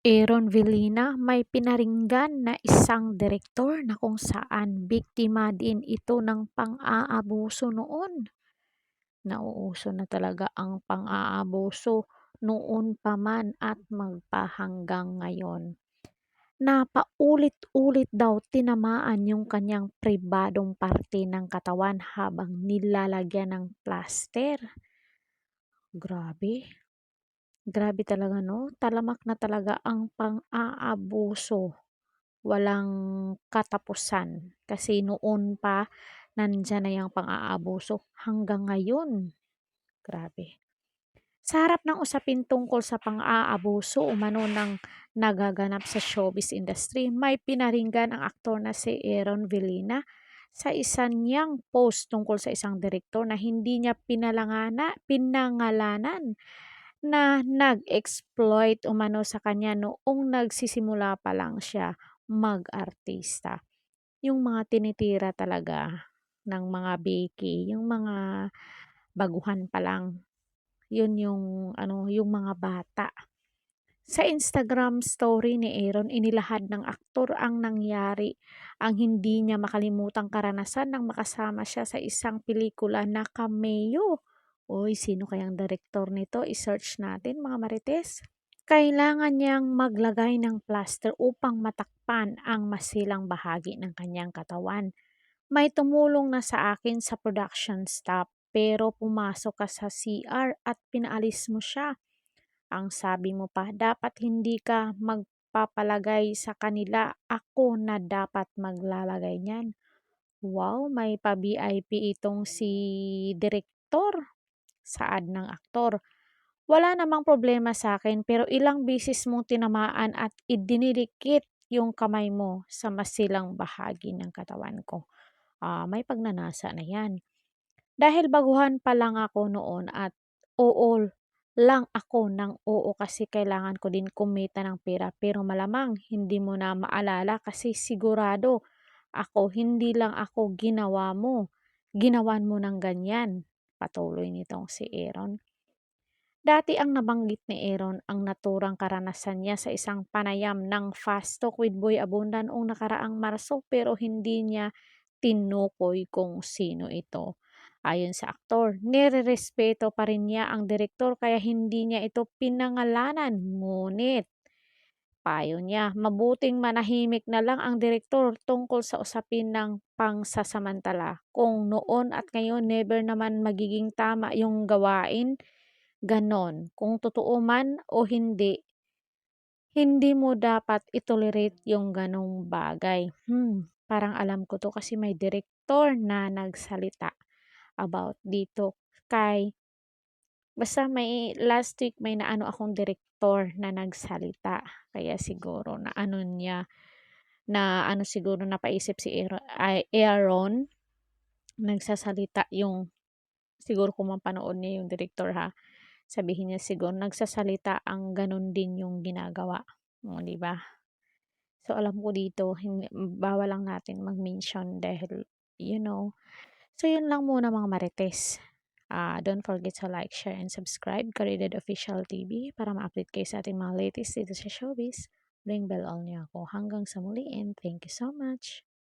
Aaron Villina, may pinaringgan na isang direktor na kung saan biktima din ito ng pang-aabuso noon. Nauuso na talaga ang pang-aabuso noon pa man at magpahanggang ngayon. Na paulit-ulit daw tinamaan yung kanyang pribadong parte ng katawan habang nilalagyan ng plaster. Grabe. Grabe talaga 'no, talamak na talaga ang pang-aabuso, walang katapusan. Kasi noon pa nandiyan na yang pang-aabuso hanggang ngayon, grabe. Sa harap ng usapin tungkol sa pang-aabuso umano ng nagaganap sa showbiz industry, may pinaringgan ang aktor na si Aaron Villina sa isa niyang post tungkol sa isang direktor na hindi niya pinangalanan na nag-exploit umano sa kanya noong nagsisimula pa lang siya mag-artista. Yung mga tinitira talaga ng mga beki, yung mga baguhan pa lang, yun yung ano, yung mga bata. Sa Instagram story ni Aaron, inilahad ng aktor ang nangyari, ang hindi niya makalimutang karanasan nang makasama siya sa isang pelikula na cameo. Uy, sino kayang direktor nito? I-search natin mga marites. Kailangan niyang maglagay ng plaster upang matakpan ang masilang bahagi ng kanyang katawan. May tumulong na sa akin sa production staff pero pumasok ka sa CR at pinaalis mo siya. Ang sabi mo pa, dapat hindi ka magpapalagay sa kanila, ako na dapat maglalagay niyan. Wow, may pa-VIP itong si direktor, saad ng aktor. Wala namang problema sa akin pero ilang beses mong tinamaan at idinidikit yung kamay mo sa masilang bahagi ng katawan ko. May pagnanasa na yan. Dahil baguhan pa lang ako noon at oo lang ako ng oo kasi kailangan ko din kumita ng pera pero malamang hindi mo na maalala kasi sigurado ako hindi lang ako ginawan mo ng ganyan. Patuloy nitong si Aaron. Dati ang nabanggit ni Aaron ang naturang karanasan niya sa isang panayam ng Fast Talk with Boy Abunda noong nakaraang Marso pero hindi niya tinukoy kung sino ito. Ayon sa aktor, nirerespeto pa rin niya ang direktor kaya hindi niya ito pinangalanan. Ngunit, payo niya, mabuting manahimik na lang ang direktor tungkol sa usapin ng pangsasamantala. Kung noon at ngayon never naman magiging tama yung gawain, ganon. Kung totoo man o hindi, hindi mo dapat itolerate yung ganong bagay. Parang alam ko 'to kasi may direktor na nagsalita about dito kay basta may last week may naano akong direktor na nagsalita. Kaya siguro na ano siguro napaisip si Aaron, nagsasalita yung siguro kung mapanood niya yung direktor ha. Sabihin niya siguro nagsasalita ang gano'n din yung ginagawa, oh, 'di ba? So, alam ko dito bawal lang natin mag-mention dahil you know. So, yun lang muna mga marites. Don't forget to like, share, and subscribe Karidad Official TV para ma-update kayo sa ating mga latest dito sa showbiz. Ring bell all niyo ako. Hanggang sa muli and thank you so much.